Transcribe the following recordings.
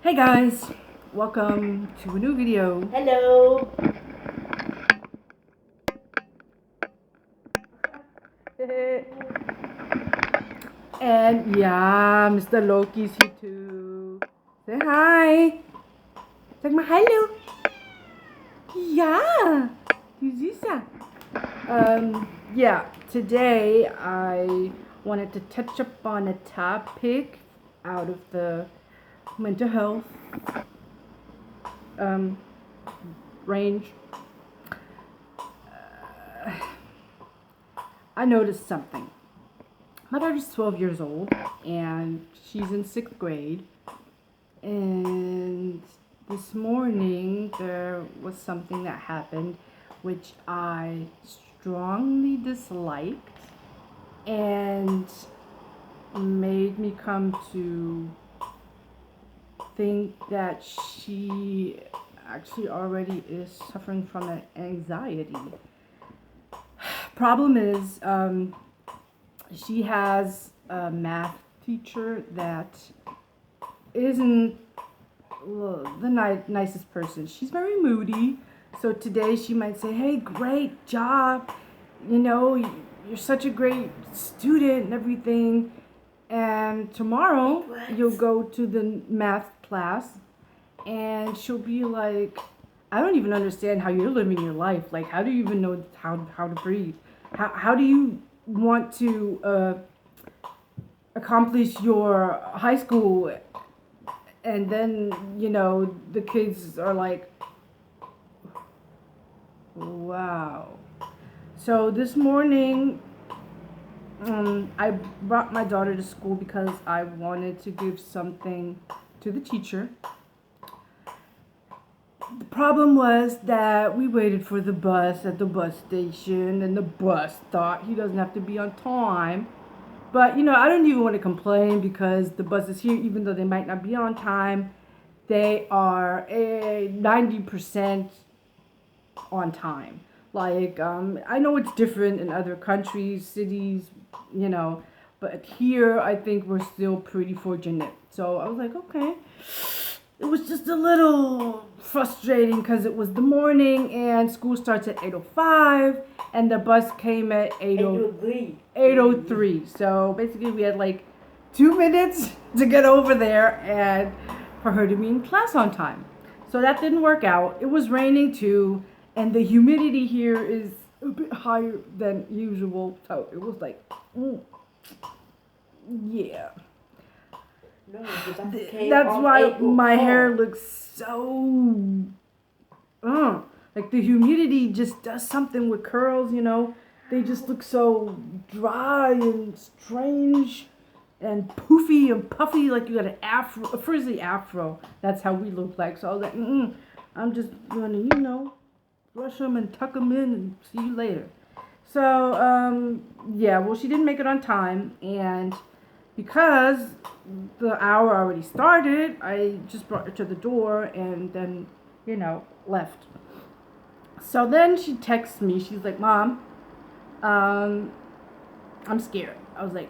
Hey guys, welcome to a new video. Hello. And yeah, Mr. Loki's here too. Say hi. Sag mal hallo. Ja, du Süßer. Yeah, today I wanted to touch up on a topic out of the mental health range. I noticed something. My daughter's 12 years old and she's in 6th grade. And this morning there was something that happened which I strongly disliked and made me come to think that she actually already is suffering from an anxiety. Problem is, she has a math teacher that isn't the nicest person. She's very moody. So today she might say, hey, great job. You know, you're such a great student and everything. And tomorrow you'll go to the math class and she'll be like, I don't even understand how you're living your life. Like, how do you even know how to breathe? How do you want to accomplish your high school? And then, you know, the kids are like, wow. So this morning, I brought my daughter to school because I wanted to give something to the teacher. The problem was that we waited for the bus at the bus station, and the bus thought he doesn't have to be on time. But, you know, I don't even want to complain because the bus is here, even though they might not be on time. They are 90% on time. Like, I know it's different in other countries, cities, you know, but here I think we're still pretty fortunate. So I was like, okay. It was just a little frustrating because it was the morning and school starts at 8:05 and the bus came at 8:03. So basically we had like 2 minutes to get over there and for her to be in class on time. So that didn't work out. It was raining too and the humidity here is a bit higher than usual. So it was like, yeah. No, That's why my hair looks so like the humidity just does something with curls, you know. They just look so dry and strange and poofy and puffy, like you got an afro, a frizzy afro. That's how we look like. So I was like, I'm just gonna, you know, brush them and tuck them in and see you later. So yeah, well, she didn't make it on time, and because the hour already started, I just brought her to the door and then, you know, left. So then she texts me. She's like, Mom, I'm scared. I was like,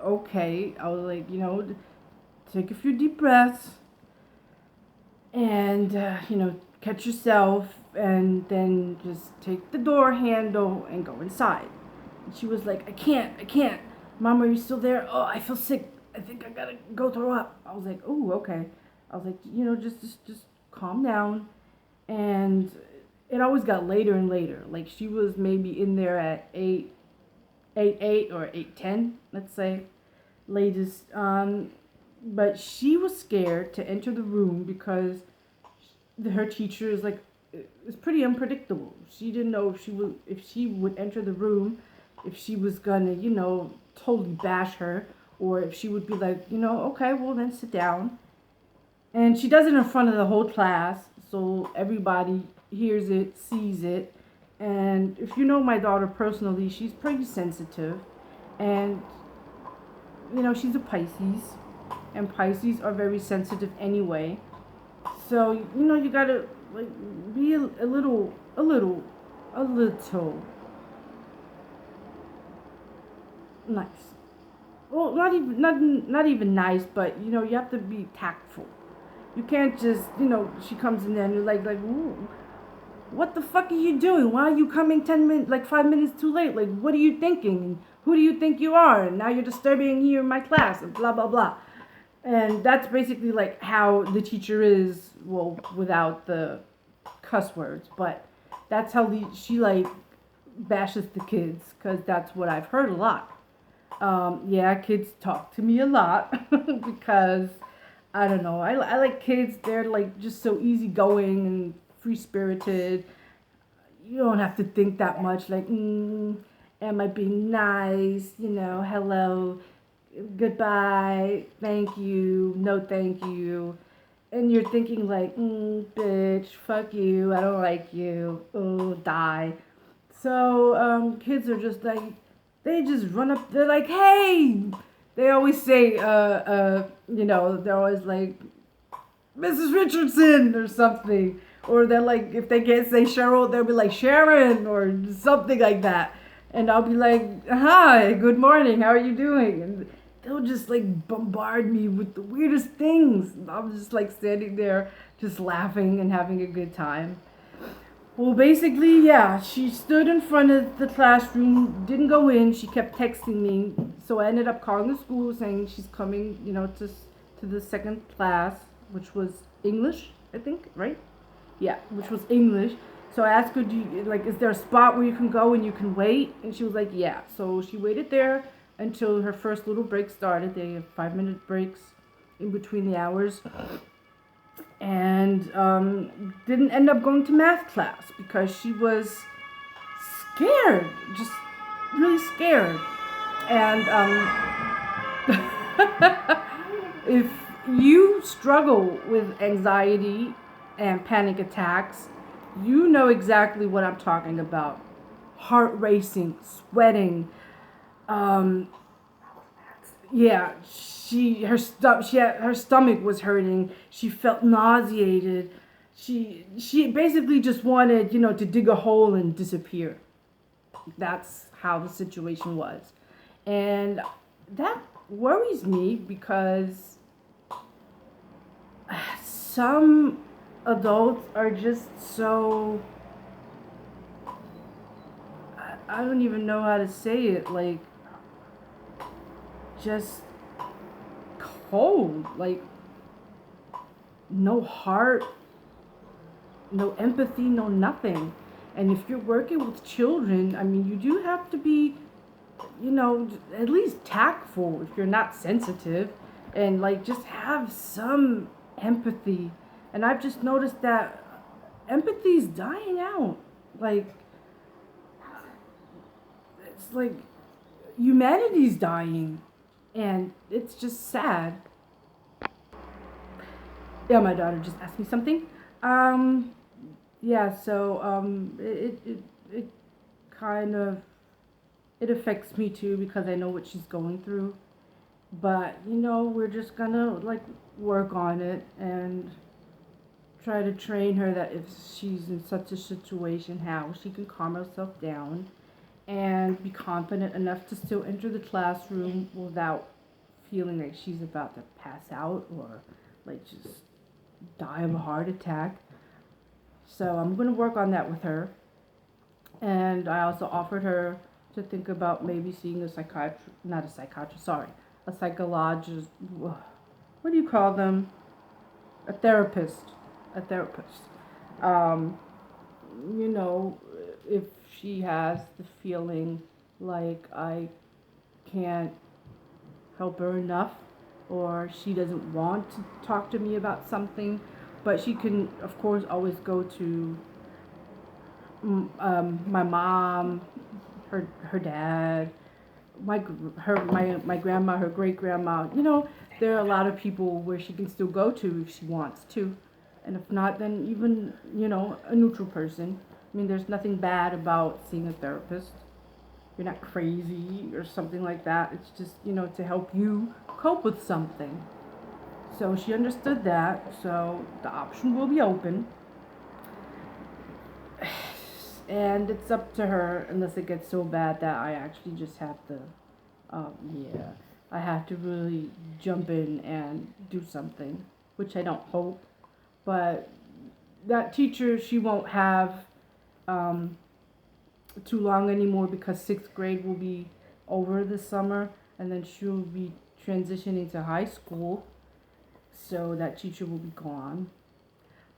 okay. I was like, you know, take a few deep breaths and, you know, catch yourself and then just take the door handle and go inside. And she was like, I can't. Mom, are you still there? Oh, I feel sick. I think I gotta go throw up. I was like, oh, okay. I was like, you know, just calm down. And it always got later and later. Like she was maybe in there at 8 or 8:10, let's say, latest. But she was scared to enter the room because her teacher is like, it's pretty unpredictable. She didn't know if she would enter the room, if she was gonna, you know, totally bash her, or if she would be like, you know, okay, well then sit down. And she does it in front of the whole class, so everybody hears it, sees it. And if you know my daughter personally, she's pretty sensitive. And, you know, she's a Pisces. And Pisces are very sensitive anyway. So, you know, you gotta, like, be a little nice. Well, not even nice, but, you know, you have to be tactful. You can't just, she comes in there and you're like, ooh, what the fuck are you doing? Why are you coming 10 minutes, like 5 minutes too late? Like, what are you thinking? Who do you think you are? And now you're disturbing here in my class and blah, blah, blah. And that's basically like how the teacher is, well, without the cuss words, but that's how she like bashes the kids, because that's what I've heard a lot. Yeah, kids talk to me a lot because I don't know. I like kids. They're like just so easygoing and free spirited. You don't have to think that much. Like, am I being nice? Hello, goodbye, thank you, no thank you. And you're thinking like, bitch, fuck you, I don't like you, oh, die. So kids are just like, they just run up, they're like, hey, they always say, they're always like, Mrs. Richardson or something. Or they're like, if they can't say Cheryl, they'll be like Sharon or something like that. And I'll be like, hi, good morning, how are you doing? And they'll just like bombard me with the weirdest things. I'm just like standing there just laughing and having a good time. Well, basically, yeah, she stood in front of the classroom, didn't go in. She kept texting me. So I ended up calling the school saying she's coming, to the second class, which was English, I think, right? Yeah, which was English. So I asked her, is there a spot where you can go and you can wait? And she was like, yeah. So she waited there until her first little break started. They have 5-minute breaks in between the hours. And didn't end up going to math class because she was scared, just really scared. And if you struggle with anxiety and panic attacks, you know exactly what I'm talking about. Heart racing, sweating. Yeah, her stomach was hurting. She felt nauseated. She basically just wanted, to dig a hole and disappear. That's how the situation was. And that worries me because some adults are just so, I don't even know how to say it, like just cold, like no heart, no empathy, no nothing. And if you're working with children, I mean, you do have to be, at least tactful if you're not sensitive, and like just have some empathy. And I've just noticed that empathy's dying out. Like, it's like humanity's dying, and it's just sad. Yeah, my daughter just asked me something. Yeah, so it kind of, it affects me too because I know what she's going through. But we're just gonna like work on it and try to train her that if she's in such a situation, how she can calm herself down and be confident enough to still enter the classroom without feeling like she's about to pass out or like just die of a heart attack. So I'm going to work on that with her. And I also offered her to think about maybe seeing a psychiatrist, not a psychiatrist, sorry, a psychologist. What do you call them? A therapist. A therapist. Um, if she has the feeling like I can't help her enough, or she doesn't want to talk to me about something, but she can, of course, always go to my mom, her dad, my grandma, her great grandma. There are a lot of people where she can still go to if she wants to, and if not, then even a neutral person. I mean, there's nothing bad about seeing a therapist. You're not crazy or something like that. It's just to help you cope with something. So she understood that. So the option will be open. And it's up to her unless it gets so bad that I actually just have to, I have to really jump in and do something, which I don't hope. But that teacher, she won't have too long anymore because 6th grade will be over this summer, and then she'll be transitioning to high school. So that teacher will be gone.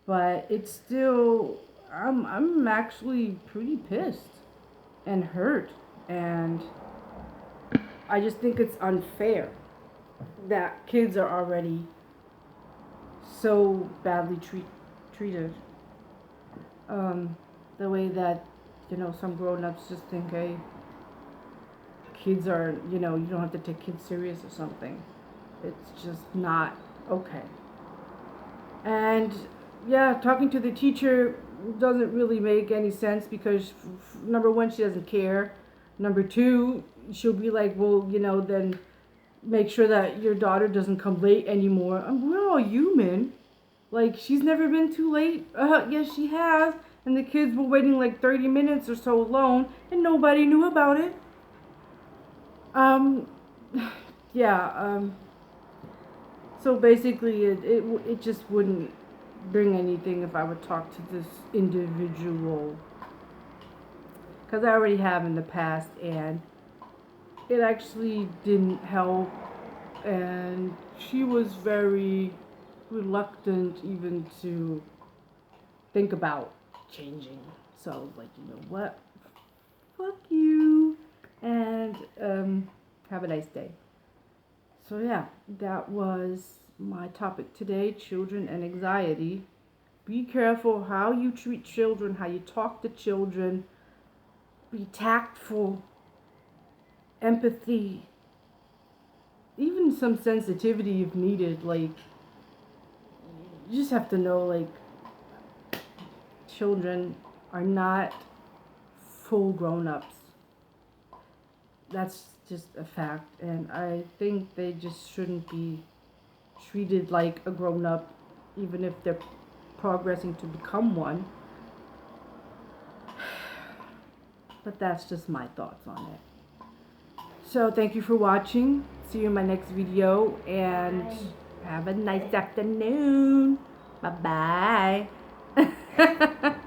But it's still, I'm actually pretty pissed and hurt, and I just think it's unfair that kids are already so badly treated. The way that, some grown-ups just think, hey, kids are, you don't have to take kids serious or something. It's just not okay. And yeah, talking to the teacher doesn't really make any sense because number one, she doesn't care. Number two, she'll be like, well, then make sure that your daughter doesn't come late anymore. We're all human. Like, she's never been too late. Yes, she has. And the kids were waiting like 30 minutes or so alone, and nobody knew about it. Yeah. So basically, it just wouldn't bring anything if I would talk to this individual, because I already have in the past, and it actually didn't help, and she was very reluctant even to think about changing. So like, you know what, fuck you, and have a nice day. So yeah, that was my topic today, children and anxiety. Be careful how you treat children, how you talk to children. Be tactful, empathy, even some sensitivity if needed. Like, you just have to know, like, children are not full grown-ups. That's just a fact, and I think they just shouldn't be treated like a grown-up, even if they're progressing to become one. But that's just my thoughts on it. So thank you for watching. See you in my next video, and have a nice afternoon. Bye bye.